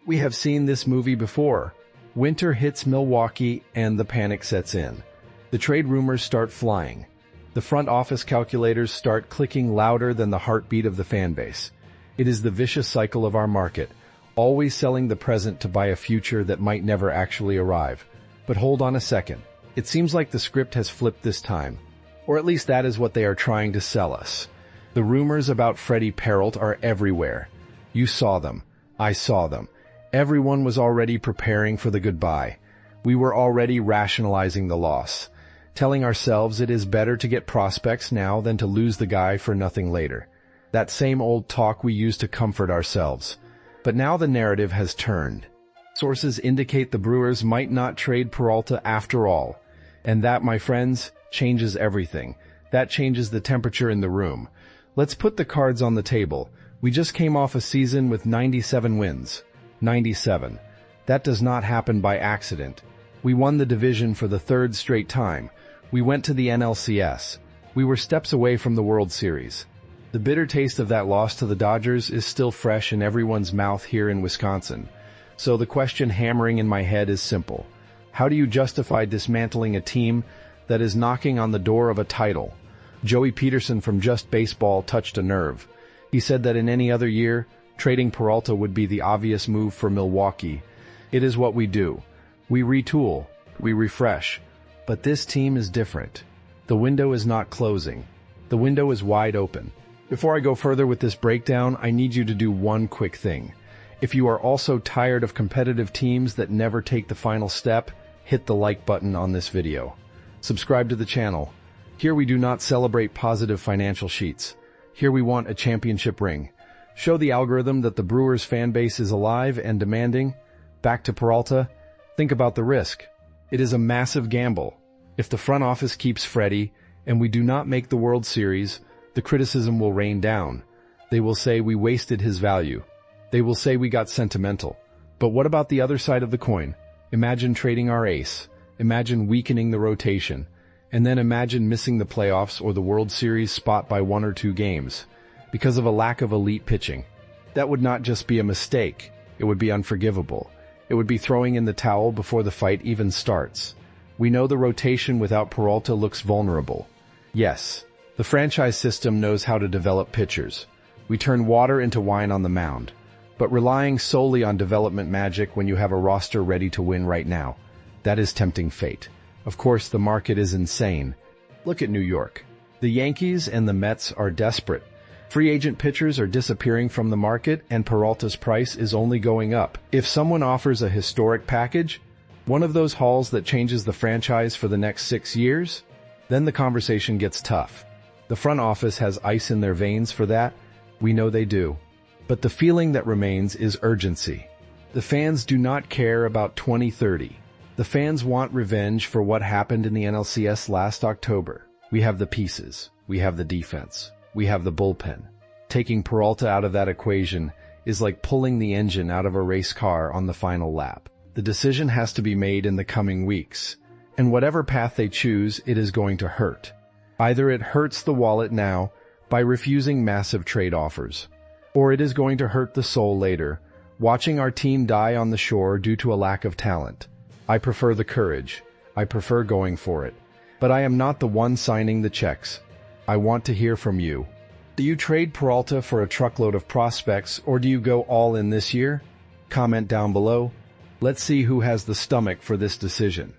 We have seen this movie before. Winter hits Milwaukee and the panic sets in. The trade rumors start flying. The front office calculators start clicking louder than the heartbeat of the fan base. It is the vicious cycle of our market, always selling the present to buy a future that might never actually arrive. But hold on a second. It seems like the script has flipped this time. Or at least that is what they are trying to sell us. The rumors about Freddy Peralta are everywhere. You saw them. I saw them. Everyone was already preparing for the goodbye. We were already rationalizing the loss, telling ourselves it is better to get prospects now than to lose the guy for nothing later. That same old talk we used to comfort ourselves. But now the narrative has turned. Sources indicate the Brewers might not trade Peralta after all. And that, my friends, changes everything. That changes the temperature in the room. Let's put the cards on the table. We just came off a season with 97 wins. 97. That does not happen by accident. We won the division for the third straight time. We went to the NLCS. We were steps away from the World Series. The bitter taste of that loss to the Dodgers is still fresh in everyone's mouth here in Wisconsin. So the question hammering in my head is simple. How do you justify dismantling a team that is knocking on the door of a title? Joey Peterson from Just Baseball touched a nerve. He said that in any other year, trading Peralta would be the obvious move for Milwaukee. It is what we do. We retool. We refresh. But this team is different. The window is not closing. The window is wide open. Before I go further with this breakdown, I need you to do one quick thing. If you are also tired of competitive teams that never take the final step, hit the like button on this video. Subscribe to the channel. Here we do not celebrate positive financial sheets. Here we want a championship ring. Show the algorithm that the Brewers fan base is alive and demanding. Back to Peralta. Think about the risk. It is a massive gamble. If the front office keeps Freddy and we do not make the World Series, the criticism will rain down. They will say we wasted his value. They will say we got sentimental. But what about the other side of the coin? Imagine trading our ace. Imagine weakening the rotation. And then imagine missing the playoffs or the World Series spot by 1 or 2 games because of a lack of elite pitching. That would not just be a mistake. It would be unforgivable. It would be throwing in the towel before the fight even starts. We know the rotation without Peralta looks vulnerable. Yes, the franchise system knows how to develop pitchers. We turn water into wine on the mound. But relying solely on development magic when you have a roster ready to win right now, that is tempting fate. Of course, the market is insane. Look at New York. The Yankees and the Mets are desperate. Free agent pitchers are disappearing from the market, and Peralta's price is only going up. If someone offers a historic package, one of those hauls that changes the franchise for the next 6 years, then the conversation gets tough. The front office has ice in their veins for that. We know they do. But the feeling that remains is urgency. The fans do not care about 2030. The fans want revenge for what happened in the NLCS last October. We have the pieces. We have the defense. We have the bullpen. Taking Peralta out of that equation is like pulling the engine out of a race car on the final lap. The decision has to be made in the coming weeks. And whatever path they choose, it is going to hurt. Either it hurts the wallet now by refusing massive trade offers, or it is going to hurt the soul later, watching our team die on the shore due to a lack of talent. I prefer the courage. I prefer going for it. But I am not the one signing the checks. I want to hear from you. Do you trade Peralta for a truckload of prospects, or do you go all in this year? Comment down below. Let's see who has the stomach for this decision.